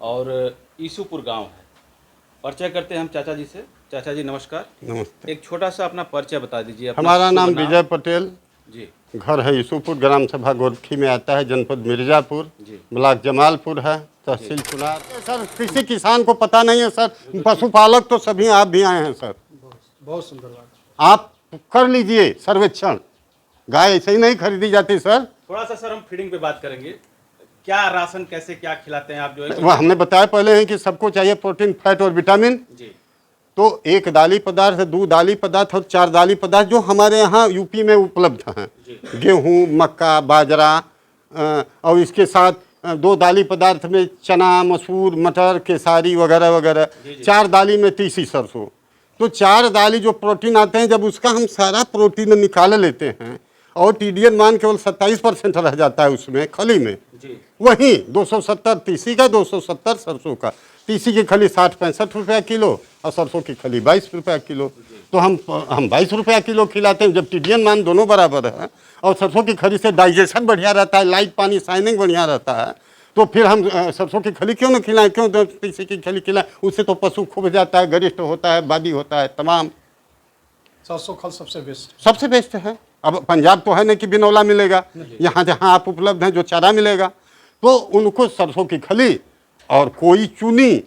और ईसूपुर गांव है। परिचय करते हैं हम चाचा जी से। चाचा जी नमस्कार। नमस्ते। एक छोटा सा अपना परिचय बता दीजिए। हमारा नाम विजय पटेल जी। घर है ईसूपुर, ग्राम सभा गोरखी में आता है, जनपद मिर्जापुर, ब्लॉक जमालपुर है, तहसील चुनार। सर किसी किसान को पता नहीं है सर, पशुपालक तो सभी आप भी आए हैं सर। बहुत सुंदर बात। आप कर लीजिए सर्वेक्षण, गाय ऐसे ही नहीं खरीदी जाती सर। थोड़ा सा सर हम फीडिंग पे बात करेंगे। क्या राशन कैसे क्या खिलाते हैं आप जो है? वह हमने बताया पहले हैं कि सबको चाहिए प्रोटीन, फैट और विटामिन। जी। तो एक दाली पदार्थ, दो दाली पदार्थ और 4 दाली पदार्थ जो हमारे यहाँ यूपी में उपलब्ध हैं। गेहूँ, मक्का, बाजरा और इसके साथ 2 दाली पदार्थ में चना, मसूर, मटर, केसारी वगैरह वगैरह। 4 दाली में तीसी, सरसों। तो 4 दाली जो प्रोटीन आते हैं, जब उसका हम सारा प्रोटीन निकाल लेते हैं और TDN मान केवल 27% रह जाता है उसमें खली में। वहीं 270 तीसी का, 270 सरसों का। तीसी की खली 60-65 रुपया किलो और सरसों की खली 22 रुपया किलो। तो हम 22 रुपया किलो खिलाते हैं, जब TDN मान दोनों बराबर है। और सरसों की खली से डाइजेशन बढ़िया रहता है, लाइट पानी शाइनिंग बढ़िया रहता है। तो फिर हम सरसों की खली क्यों न खिलाएं, क्यों तीसी की खली खिलाएं? उससे तो पशु खूब जाता है, गरिष्ठ होता है, बादी होता है, तमाम। सरसों खल सबसे बेस्ट है। अब पंजाब तो है नहीं कि बिनौला मिलेगा, यहाँ जहाँ आप उपलब्ध हैं जो चारा मिलेगा। तो उनको सरसों की खली और कोई चूनी,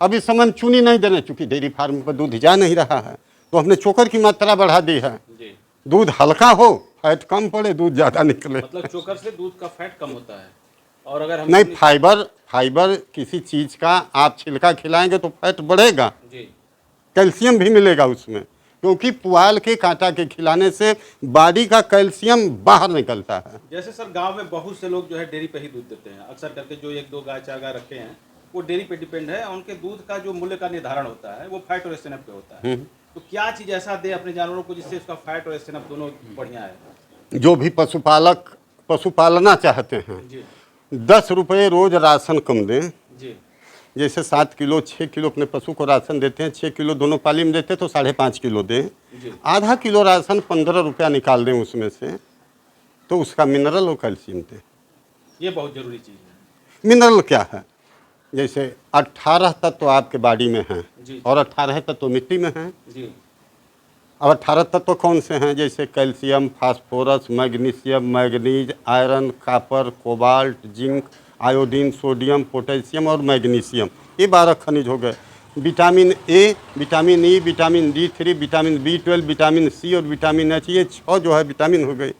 अब इस समय चूनी नहीं देना, चूँकि डेयरी फार्म पर दूध जा नहीं रहा है, तो हमने चोकर की मात्रा बढ़ा दी है। दूध हल्का हो, फैट कम पड़े, दूध ज़्यादा निकले। मतलब चोकर से दूध का फैट कम होता है। और अगर हम नहीं, फाइबर किसी चीज़ का आप छिलका खिलाएंगे तो फैट बढ़ेगा, कैल्शियम भी मिलेगा उसमें, क्योंकि पुआल के कांटा के खिलाने से बॉडी का कैल्शियम बाहर निकलता है। जैसे सर गांव में बहुत से लोग जो है डेयरी पे ही दूध देते हैं, अक्सर करके जो 1-2 गाय 4 गाय रखे हैं वो डेयरी पे डिपेंड है। उनके दूध का जो मूल्य का निर्धारण होता है वो फैट और एसएनएफ पे होता है। तो क्या चीज़ ऐसा दे अपने जानवरों को जिससे उसका फैट और एसएनएफ दोनों बढ़िया है? जो भी पशुपालक पशुपालना चाहते हैं, 10 रुपये रोज राशन कम दें। जैसे 7 किलो 6 किलो अपने पशु को राशन देते हैं, 6 किलो दोनों पाली में देते हैं तो 5.5 किलो दें। आधा किलो राशन 15 रुपया निकाल दें उसमें से, तो उसका मिनरल और कैल्शियम दें। ये बहुत जरूरी चीज़ है। मिनरल क्या है? जैसे 18 तत्व आपके बॉडी में हैं और 18 तत्व मिट्टी में हैं। अब 18 तत्व कौन से हैं? जैसे calcium, phosphorus, magnesium, manganese, iron, copper, cobalt, zinc, iodine, sodium, potassium और मैग्नीशियम। ये 12 खनिज हो गए। Vitamin A, vitamin E, vitamin D3, vitamin B12, vitamin C और विटामिन H, ये 6 जो है विटामिन हो गए।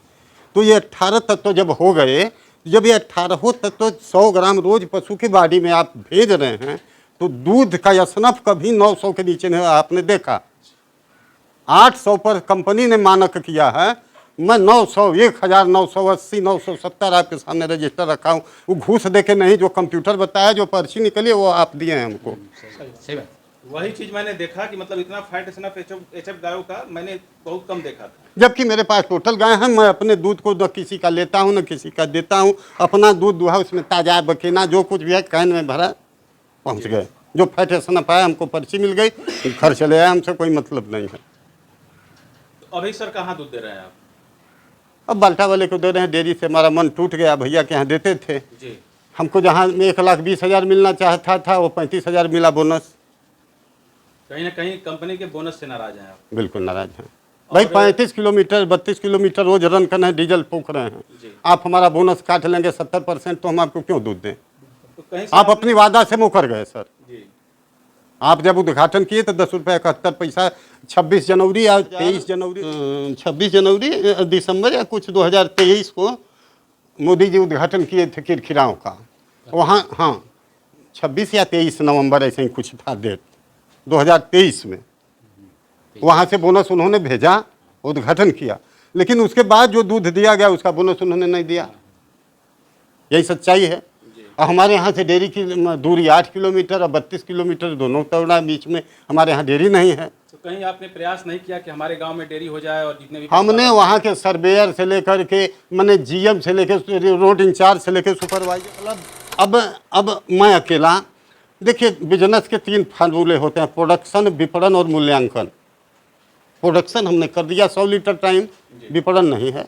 तो ये 18 तत्व जब हो गए, जब ये 18 तत्व 100 ग्राम रोज पशु की बॉडी में आप भेज रहे हैं, तो दूध का एसएनएफ कभी 900 के नीचे नहीं। आपने देखा 800 पर कंपनी ने मानक किया है, मैं 900, 1980, 970 आपके सामने रजिस्टर रखा हूँ। वो घूस दे के नहीं, जो कंप्यूटर बताया, जो पर्ची निकली वो आप दिए हैं हमको। सही बात। वही चीज़ मैंने देखा कि मतलब इतना फैट एसएनएफ एचएफ गायों का मैंने बहुत कम देखा था। जबकि मेरे पास टोटल गाय हैं, मैं अपने दूध को न किसी का लेता हूँ न किसी का देता हूँ। अपना दूध दुहा, उसमें ताजा बकेना जो कुछ भी है कैन में भरा, पहुँच गए। जो फैट एसएनएफ आया हमको पर्ची मिल गई, घर चले आए, हमसे कोई मतलब नहीं है। तो अभी सर कहाँ दूध दे रहे हैं आप? अब बाल्टा वाले को दे रहे हैं। डेयरी से हमारा मन टूट गया, भैया के यहाँ देते थे। हमको जहाँ 1,20,000 मिलना चाहता था वो 35,000 मिला बोनस। कहीं ना कहीं कंपनी के बोनस से नाराज हैं आप? बिल्कुल नाराज हैं भाई। 35 किलोमीटर 32 किलोमीटर रोज रन करना है, डीजल फूक रहे हैं। आप हमारा बोनस काट लेंगे 70%, तो हम आपको क्यों दूध दें? तो कहीं आप अपनी वादा से मुकर गए सर। आप जब उद्घाटन किए तो 10 रुपये 71 पैसा 26 जनवरी या 23 जनवरी 26 जनवरी दिसंबर या कुछ 2023 को मोदी जी उद्घाटन किए थे किरखिराओं का वहाँ। हाँ, 26 या 23 नवंबर ऐसे ही कुछ था डेट 2023 में। वहाँ से बोनस उन्होंने भेजा, उद्घाटन किया, लेकिन उसके बाद जो दूध दिया गया उसका बोनस उन्होंने नहीं दिया। यही सच्चाई है। और हमारे यहाँ से डेयरी की दूरी 8 किलोमीटर और 32 किलोमीटर दोनों तोड़ा बीच में हमारे यहाँ डेयरी नहीं है। तो कहीं आपने प्रयास नहीं किया कि हमारे गांव में डेयरी हो जाए? और जितने भी हमने वहाँ के सर्वेयर से लेकर के, मैंने GM से लेकर रोड इंचार्ज से लेकर सुपरवाइजर, मतलब अब मैं अकेला। देखिए, बिजनेस के 3 फार्मूले होते हैं, प्रोडक्शन, विपणन और मूल्यांकन। प्रोडक्शन हमने कर दिया 100 लीटर टाइम, विपणन नहीं है।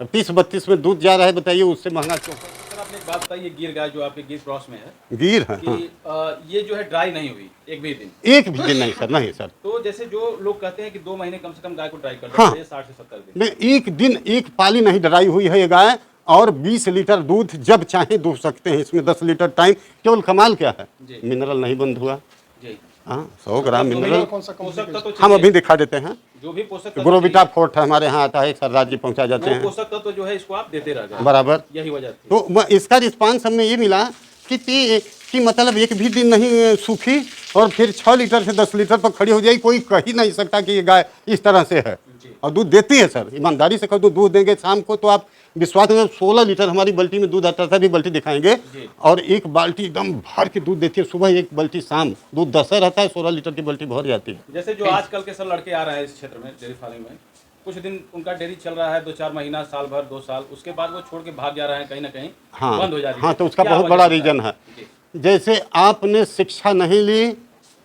30-32 में दूध जा रहा है, बताइए, उससे महंगा चोकर। आपने एक बात बताई, ये गिर गाय जो आपके गिर क्रॉस में है गिर है, हाँ। कि ये जो है ड्राई नहीं हुई एक भी दिन। एक भी दिन नहीं सर, नहीं सर। तो जैसे जो लोग कहते हैं कि 2 महीने कम से कम गाय को ड्राई कर हाँ। देते हैं, 60 से 70 दिन। नहीं, एक दिन एक पाली नहीं ड्राई हुई है ये गाय, और 20 लीटर दूध जब चाहे दूध सकते हैं इसमें। 10 लीटर टाइम। केवल कमाल क्या है, जी। मिनरल नहीं बंद हुआ। जी। हाँ, 100 ग्राम मिनरल कौन सा पोषक तत्व तो हम अभी चाहिए। दिखा देते हैं। जो भी पोषक तत्व ग्रोविटा चाहिए, फोर्ट है हमारे यहाँ आता है, सरदार जी पहुँचा जाते वो हैं। पोषक तत्व जो है इसको आप देते रह गए, बराबर। यही वजह थी। तो इसका रिस्पांस हमें ये मिला कि मतलब एक भी दिन नहीं सूखी, और फिर 6 लीटर से 10 लीटर पर खड़ी हो जाएगी। कोई कह ही नहीं सकता कि ये गाय इस तरह से है। जी। और दूध देती है सर, ईमानदारी से कहो तो दूध देंगे शाम को तो आप विश्वास करें, 16 लीटर हमारी बाल्टी में दूध आता था, भी बाल्टी दिखाएंगे। जी। और एक बाल्टी एकदम भर के दूध देती है, सुबह एक बाल्टी, शाम दूध 10 रहता है, 16 लीटर की बाल्टी भर जाती है। जैसे जो आजकल के सब लड़के आ रहे हैं इस क्षेत्र में डेयरी फार्मिंग में, कुछ दिन उनका डेयरी चल रहा है, 2-4 महीना, साल भर, 2 साल, उसके बाद वो छोड़ के भाग जा रहे हैं कहीं ना कहीं, हाँ बंद हो जा रही है। हाँ, तो उसका क्या बहुत वजह बड़ा होता है? रीजन है। जी। जैसे आपने शिक्षा नहीं ली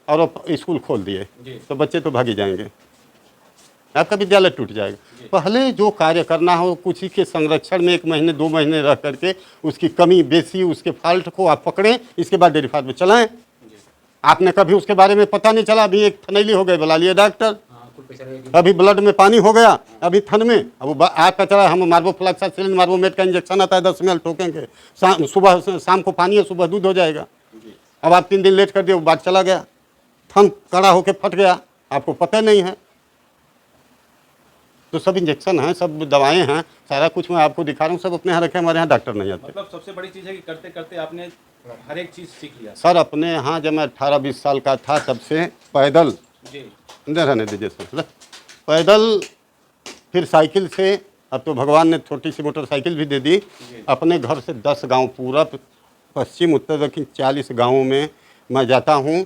और स्कूल खोल दिए, जी। तो बच्चे तो भागी जाएंगे, आपका विद्यालय टूट जाएगा। जी। पहले जो कार्य करना हो कुछ ही के संरक्षण में 1 महीने 2 महीने रह करके उसकी कमी बेसी, उसके फॉल्ट को आप पकड़ें, इसके बाद डेयरी फार्म में चलाएं। जी। आपने कभी उसके बारे में पता नहीं चला, अभी एक थनैली हो गई, बुला लिए डॉक्टर। हाँ, कुल पैसा रहेगा। अभी ब्लड में पानी हो गया, अभी थन में, अब वो आग का चला, हम मार्बोफ्लैक्सासिलिन मार्बोमेट का इंजेक्शन आता है 10 ml ठोकेंगे, सुबह शाम को पानी है, सुबह दूध हो जाएगा। जी। अब आप 3 दिन लेट कर दिए, वो बात चला गया, थन कड़ा होके फट गया, आपको पता नहीं है। तो सब इंजेक्शन हैं, सब दवाएं हैं, सारा कुछ मैं आपको दिखा रहा हूँ, सब अपने यहाँ रखे, हमारे यहाँ डॉक्टर नहीं आते। मतलब सबसे बड़ी चीज़ है कि करते करते आपने हर एक चीज़ सीख लिया। सर अपने यहाँ जब मैं 18-20 साल का था तब से पैदल, जी। इधर रहने दीजिए सर, पैदल, फिर साइकिल से, अब तो भगवान ने छोटी सी मोटरसाइकिल भी दे दी। अपने घर से 10 गांव, पूरब पश्चिम उत्तर दक्षिण 40 गांवों में मैं जाता हूं।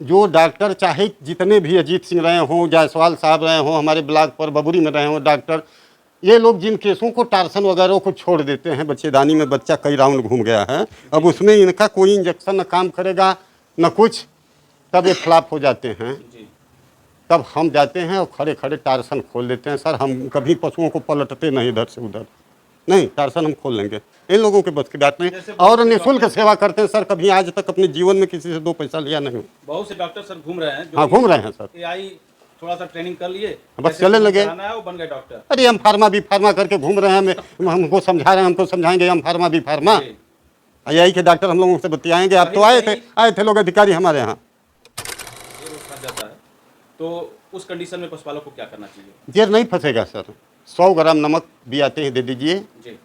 जो डॉक्टर चाहे जितने भी, अजीत सिंह रहे हों, जायसवाल साहब रहे हों, हमारे ब्लॉक पर बबुरी में रहे हों डॉक्टर, ये लोग जिन केसों को टार्सन वगैरह को छोड़ देते हैं, बच्चेदानी में बच्चा कई राउंड घूम गया है, अब उसमें इनका कोई इंजेक्शन न काम करेगा न कुछ, तब ये फ्लॉप हो जाते हैं। जी। तब हम जाते हैं और खड़े खड़े टार्सन खोल देते हैं। सर हम कभी पशुओं को पलटते नहीं इधर से उधर, नहीं, टार्सन हम खोल लेंगे, इन लोगों के बस की बात नहीं। और निःशुल्क सेवा करते हैं सर, कभी आज तक अपने जीवन में किसी से 2 पैसा लिया नहीं। बहुत से डॉक्टर सर घूम रहे हैं, हाँ, घूम रहे हैं सर, AI थोड़ा सा ट्रेनिंग कर लिए, बस जैसे चले लगे। कराना है, वो बन गए डॉक्टर। अरे हम फार्मा भी फार्मा करके घूम रहे हैं, हमको समझा रहे हैं, हमको समझाएंगे हम फार्मा भी फार्मा। जी। AI के डॉक्टर हम लोगों से बतियाएंगे। आप तो आए थे लोग अधिकारी हमारे यहाँ। ये रोग फंस जाता है, तो उस कंडीशन में पशुपालक को क्या करना चाहिए? जेर नहीं फंसेगा सर, 100 ग्राम नमक भी आते ही दे दीजिए। जी।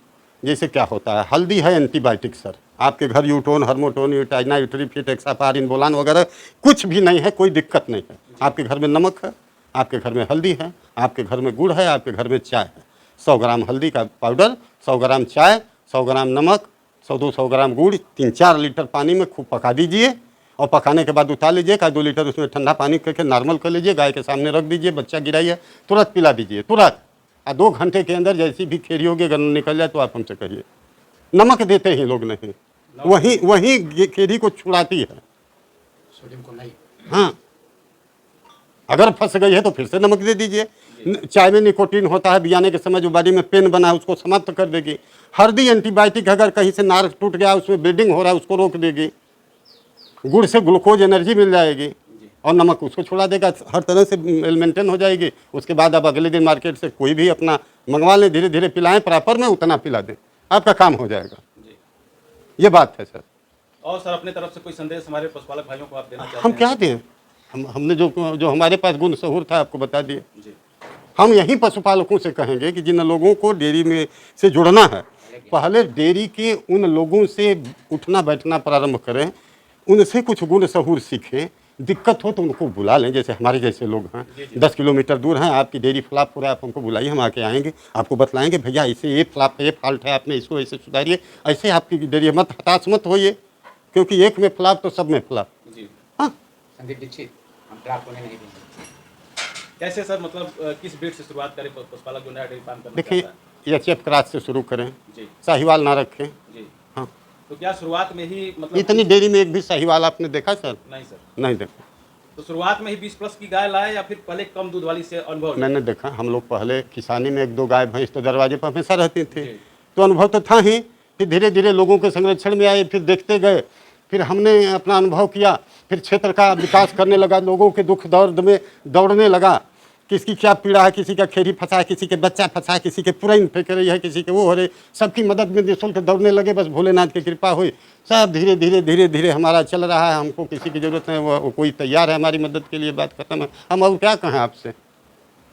जैसे क्या होता है, हल्दी है एंटीबायोटिक सर, आपके घर यूटोन, हर्मोटोन, यूटाइना, यूट्रीफिट, एक्सापारिन, बोलान वगैरह कुछ भी नहीं है, कोई दिक्कत नहीं है। आपके घर में नमक है, आपके घर में हल्दी है, आपके घर में गुड़ है, आपके घर में चाय है। 100 ग्राम हल्दी का पाउडर, 100 ग्राम चाय, 100 ग्राम नमक, 100-200 ग्राम गुड़, 3-4 लीटर पानी में खूब पका दीजिए, और पकाने के बाद उतार लीजिए, का 2 लीटर उसमें ठंडा पानी करके नॉर्मल कर लीजिए, गाय के सामने रख दीजिए, बच्चा गिराइए, तुरंत पिला दीजिए, तुरंत। और 2 घंटे के अंदर जैसी भी खेरी होगी, अगर निकल जाए तो आप हमसे कहिए। नमक देते ही लोग नहीं, वही खेरी को छुड़ाती है। सोडियम को नहीं। हाँ, अगर फंस गई है तो फिर से नमक दे दीजिए। चाय में निकोटीन होता है, बियाने के समय जो बॉडी में पेन बना है उसको समाप्त कर देगी। हल्दी एंटीबायोटिक, अगर कहीं से नार टूट गया, उसमें ब्लीडिंग हो रहा है, उसको रोक देगी। गुड़ से ग्लूकोज एनर्जी मिल जाएगी, और नमक उसको छुड़ा देगा, हर तरह से मेंटेन हो जाएगी। उसके बाद आप अगले दिन मार्केट से कोई भी अपना मंगवा लें, धीरे धीरे पिलाएं, प्रॉपर में उतना पिला दें, आपका काम हो जाएगा। जी। ये बात है सर। और सर अपने तरफ से कोई संदेश हमारे पशुपालक भाइयों को आप देना चाहते हम हैं? क्या दें, हमने जो हमारे पास गुण सहूर था आपको बता दिए। जी। हम यही पशुपालकों से कहेंगे कि जिन लोगों को डेयरी में से जुड़ना है, पहले डेयरी के उन लोगों से उठना बैठना प्रारंभ करें, उनसे कुछ गुण सहूर सीखें। दिक्कत हो तो उनको बुला लें, जैसे हमारे जैसे लोग हैं, 10 किलोमीटर दूर हैं, आपकी डेयरी फ्लॉप हो रहा है, आप हमको बुलाइए, हम आके आएंगे, आपको बतलाएंगे भैया ऐसे ये फ्लॉप है, ये फॉल्ट है, आपने इसको ऐसे सुधारिए, ऐसे आपकी डेयरी मत हताश मत होइए, क्योंकि एक में फ्लॉप तो सब में फ्लॉप। जी। हाँ, संदीप दीक्षित, हम फ्लॉप होने नहीं देंगे। कैसे सर, मतलब किस ब्रीड से शुरुआत करें पशुपालक जो नया डेयरी फार्म करना देखिए चाहता है? HF क्रॉस से शुरू करें, जी। साहिवाल ना रखें। जी। हाँ, तो क्या शुरुआत में ही मतलब इतनी डेयरी में एक भी साहिवाल आपने देखा सर? नहीं सर, नहीं देखा, तो शुरुआत में ही 20+ की गाय लाए या फिर पहले कम दूध वाली से अनुभव? मैंने देखा। हम लोग पहले किसानी में 1-2 गाय भैंस तो दरवाजे पर हमेशा रहती थी, जी। तो अनुभव तो था ही, फिर धीरे धीरे लोगों के संरक्षण में आए, फिर देखते गए, फिर हमने अपना अनुभव किया, फिर क्षेत्र का विकास करने लगा, लोगों के दुख दर्द में दौड़ने लगा, किसकी क्या पीड़ा है, किसी का खेरी फंसा है, किसी के बच्चा फंसा है, किसी के पुराइन फेंक रही है, किसी के वो हो रहे, सबकी मदद में निःशुल्क दौड़ने लगे, बस भोलेनाथ की कृपा हुई, सब धीरे धीरे धीरे धीरे हमारा चल रहा है। हमको किसी की ज़रूरत नहीं, वो कोई तैयार है हमारी मदद के लिए, बात खत्म है। हम अब क्या कहें आपसे,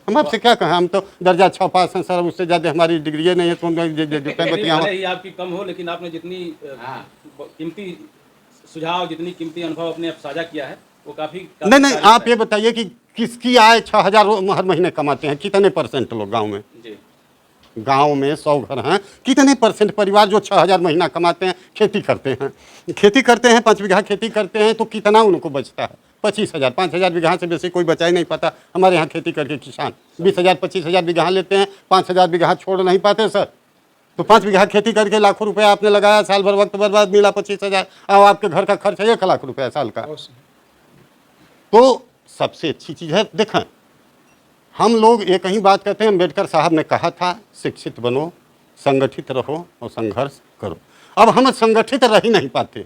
हम आपसे क्या कहें, हम तो दर्जा 6 पास हैं सर, उससे ज़्यादा हमारी डिग्री नहीं है, तो हम भले ही आपकी कम हो, लेकिन आपने जितनी कीमती सुझाव, जितनी कीमती अनुभव अपने आप साझा किया है, वो काफ़ी नहीं, आप ये बताइए कि किसकी आय 6,000 हर महीने कमाते हैं, कितने परसेंट लोग गांव में? जी, गांव में 100 घर हैं, कितने परसेंट परिवार जो 6,000 महीना कमाते हैं खेती करते हैं? खेती करते हैं, 5 बीघा खेती करते हैं, तो कितना उनको बचता है? 25,000, 5,000 बीघा से बेसी कोई बचा ही नहीं पाता हमारे यहाँ खेती करके किसान। 20,000 25,000 बीघा लेते हैं, 5,000 बीघा छोड़ नहीं पाते सर। तो 5 बीघा खेती करके लाखों रुपया आपने लगाया, साल भर वक्त बर्बाद, मिला 25,000। अब आपके घर का खर्च है 1 लाख रुपया साल का। तो सबसे अच्छी चीज़ है, देखें हम लोग एक ही बात कहते हैं, अम्बेडकर साहब ने कहा था शिक्षित बनो, संगठित रहो और संघर्ष करो। अब हम संगठित रह ही नहीं पाते।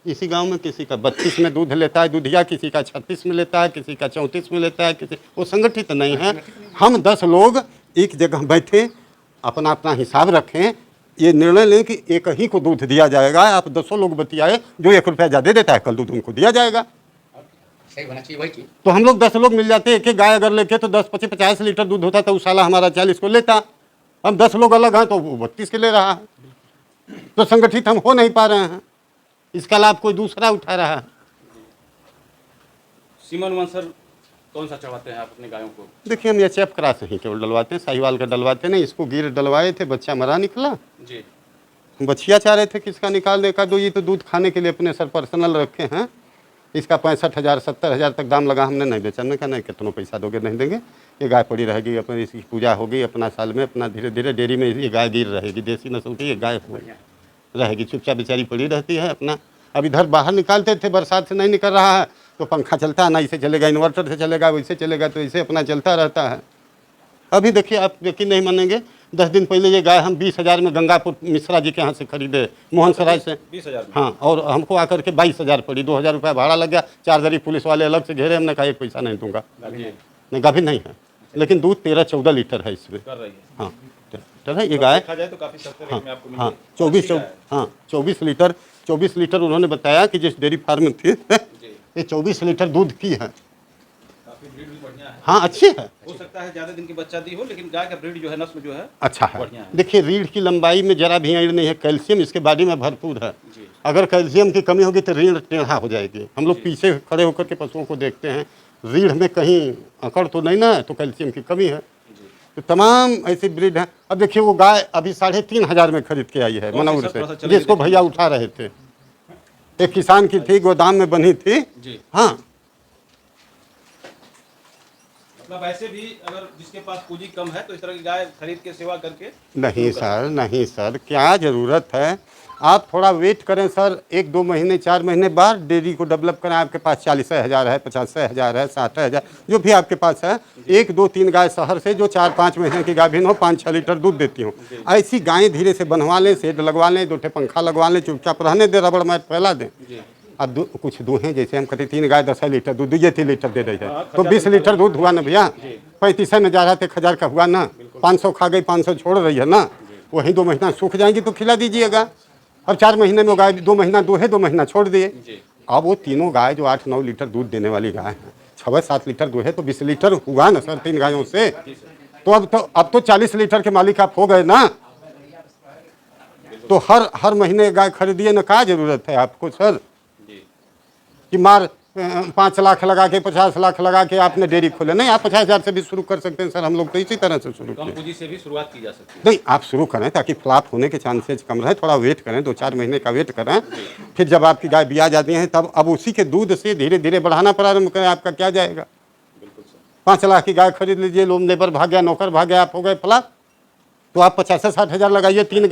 इसी गांव में किसी का 32 में दूध लेता है दूधिया, किसी का 36 में लेता है, किसी का 34 में लेता है, किसी वो संगठित नहीं है। हम 10 लोग एक जगह बैठे, अपना अपना हिसाब रखें, ये निर्णय लें कि एक ही को दूध दिया जाएगा। आप 10 लोग बतियाए, जो 1 रुपया ज़्यादा देता है कल दूध उनको दिया जाएगा। सही होना चाहिए वही चीज। तो हम लोग 10 लोग मिल जाते, एक एक गाय अगर लेके तो 10-50 लीटर दूध होता, तो उस साला हमारा 40 को लेता। हम 10 लोग अलग हैं तो वो 32 के ले रहा है। तो संगठित हम हो नहीं पा रहे हैं, इसका लाभ कोई दूसरा उठा रहा है। सीमन वन सर कौन सा चढ़वाते हैं आप अपने गायों को? देखिए हम HF क्रॉस ही केवल डलवाते हैं, साहिवाल का डलवाते नहीं। इसको गिर डलवाए थे, बच्चा मरा निकला जी, बछिया चाह रहे थे किसका निकालने का, जो ये तो दूध खाने के लिए अपने सर पर्सनल रखे हैं। इसका 65,000 70,000 तक दाम लगा, हमने नहीं बेचा। कहा नहीं, कितनों पैसा दोगे, नहीं देंगे, ये गाय पड़ी रहेगी, अपनी इसकी पूजा होगी, अपना साल में अपना धीरे धीरे डेयरी में ये गाय गिर रहेगी, देसी नस्ल की ये गाय रहेगी, चुपचाप बेचारी पड़ी रहती है अपना। अब इधर बाहर निकालते थे, बरसात से नहीं निकल रहा है तो पंखा चलता है ना, इसे चलेगा, इन्वर्टर से चलेगा, वैसे चलेगा, तो इसे अपना चलता रहता है। अभी देखिए आप यकीन नहीं मानेंगे, 10 दिन पहले ये गाय हम 20,000 में गंगापुर मिश्रा जी के यहाँ से खरीदे, मोहन सराय से। 20,000? हाँ, और हमको आकर के 22,000 पड़ी, 2,000 रुपया भाड़ा लग गया। 4 दरी पुलिस वाले अलग से घेरे, हमने कहा 1 पैसा नहीं दूंगा। नहीं, गाभिन नहीं है, लेकिन दूध 13-14 लीटर है इसमें। कर रही है। हाँ लीटर है ये गाय। देखा जाए तो काफी सस्ते रेट में आपको मिल हाँ गई। 24 लीटर उन्होंने बताया कि जिस डेयरी फार्म में थी ये 24 लीटर दूध की है। काफी ब्रीड भी बढ़िया है। हाँ अच्छी है, हो सकता है ज्यादा दिन की बच्चा दी हो, लेकिन गाय का ब्रीड जो है, नस्ल जो है अच्छा बढ़िया है। है। देखिए रीढ़ की लंबाई में जरा भी अड़ नहीं है, कैल्शियम इसके बॉडी में भरपूर है। जी। अगर कैल्शियम की कमी होगी तो रीढ़ टेढ़ा हो जाएगी। हम लोग पीछे खड़े होकर के पशुओं को देखते हैं, रीढ़ में कहीं अकड़ तो नहीं ना, तो कैल्शियम की कमी है। तो तमाम ऐसी ब्रीड है। अब देखिए वो गाय अभी 3,500 में खरीद के आई है मनौर से, जिसको भैया उठा रहे थे। एक किसान की थी, गोदाम में बनी थी। जी। हाँ मतलब ऐसे भी अगर जिसके पास पूंजी कम है तो इस तरह की गाय खरीद के सेवा करके। नहीं सर, नहीं सर, क्या ज़रूरत है। आप थोड़ा वेट करें सर, 1-2 महीने 4 महीने बाद डेयरी को डेवलप करें। आपके पास 40,000 है, 50,000 है, 60,000, जो भी आपके पास है। 1-2-3 गाय शहर से जो 4-5 महीने की गाभिन हो, 5-6 लीटर दूध देती हूँ, ऐसी गायें धीरे से बनवा लें, शेड लगवा लें, 2 ठे पंखा लगवा लें, चुपचाप रहने दें, रबड़ मैट फैला दें। अब कुछ दूहें, जैसे हम कहते 3 गाय 10 लीटर दूध, ये 3 लीटर दे रही है, तो 20 लीटर दूध हुआ ना भैया। 35 में जा रहा था, 1,000 का हुआ ना, 500 खा गई, 500 छोड़ रही है ना। वहीं 2 महीना सूख जाएंगी तो खिला दीजिएगा। अब 4 महीने में गाय 2 महीना दूहे, 2 महीना छोड़ दिए। अब वो तीनों गाय जो 8-9 लीटर दूध देने वाली गाय हैं, 6-7 लीटर दूहे तो 20 लीटर हुआ ना सर 3 गायों से। तो अब तो 40 लीटर के मालिक आप हो गए ना। तो हर महीने गाय खरीदिए ना, क्या जरूरत है आपको सर कि मार 5 लाख लगा के 50 लाख लगा के आपने डेयरी खोले। नहीं, आप 50,000 से भी शुरू कर सकते हैं सर। हम लोग तो इसी तरह से शुरू कम किए। पूंजी से भी शुरुआत की जा सकती है। नहीं, आप शुरू करें ताकि फ्लॉप होने के चांसेस कम रहे। थोड़ा वेट करें, 2-4 महीने का वेट करें, फिर जब आपकी गाय बिया जाती है तब अब उसी के दूध से धीरे धीरे बढ़ाना प्रारंभ करें। आपका क्या जाएगा? 5 लाख की गाय खरीद लीजिए, लोन लेबर भाग गया, नौकर भाग गया, आप हो गए फ्लॉप। तो आप 50-60 लगाइए, 3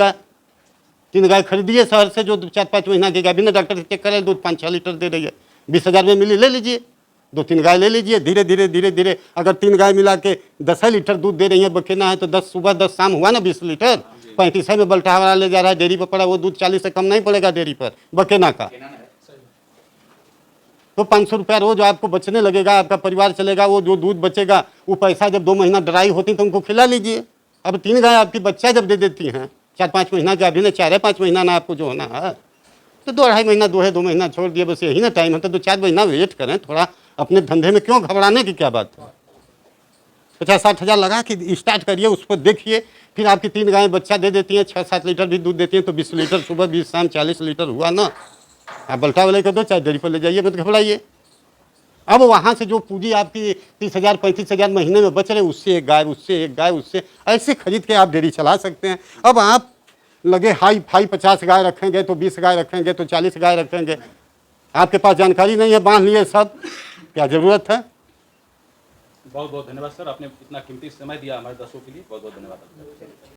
गाय खरीदिए शहर से, जो 4-5 महीना की गाय, बिना डॉक्टर से चेक कराए दूध 5-6 लीटर दे रही है। 20,000 में मिली, ले लीजिए। 2-3 गाय ले लीजिए, धीरे धीरे। अगर 3 गाय मिला के 10 लीटर दूध दे रही है, बकेना है तो 10 सुबह 10 शाम हुआ ना 20 लीटर। 35 में बल्टा वाला ले जा रहा है डेयरी पर पड़ा, वो दूध 40 से कम नहीं पड़ेगा डेयरी पर बकेना का। तो 500 रुपया रोज आपको बचने लगेगा, आपका परिवार चलेगा। वो जो दूध बचेगा वो पैसा जब 2 महीना ड्राई होती तो उनको खिला लीजिए। अब 3 गाय आपकी बच्चा जब दे देती हैं 4-5 महीना का, अभी ना 4-5 महीना ना आपको जो होना है, तो 2-2.5 महीना 2 महीना छोड़ दिए, बस यही ना टाइम है। तो 2-4 महीना वेट करें थोड़ा, अपने धंधे में क्यों घबराने की क्या बात है। 50-60 हज़ार लगा कि स्टार्ट करिए, उस पर देखिए। फिर आपकी 3 गायें बच्चा दे देती हैं, 6-7 लीटर भी दूध देती हैं, तो 20 लीटर सुबह 20 शाम 40 लीटर हुआ ना। आप बल्टा वाले को दो, चाहे डेयरी पर ले जाइए, मत घबराइए। अब वहाँ से जो पूंजी आपकी 30,000 35,000 महीने में बच रहे, उससे एक गाय, उससे एक गाय, उससे ऐसे खरीद के आप डेयरी चला सकते हैं। अब आप लगे हाई फाई 50 गाय रखेंगे तो 20 गाय रखेंगे तो 40 गाय रखेंगे, आपके पास जानकारी नहीं है, बांध लिए सब, क्या ज़रूरत है। बहुत बहुत धन्यवाद सर, आपने इतना कीमती समय दिया हमारे दर्शकों के लिए, बहुत बहुत धन्यवाद।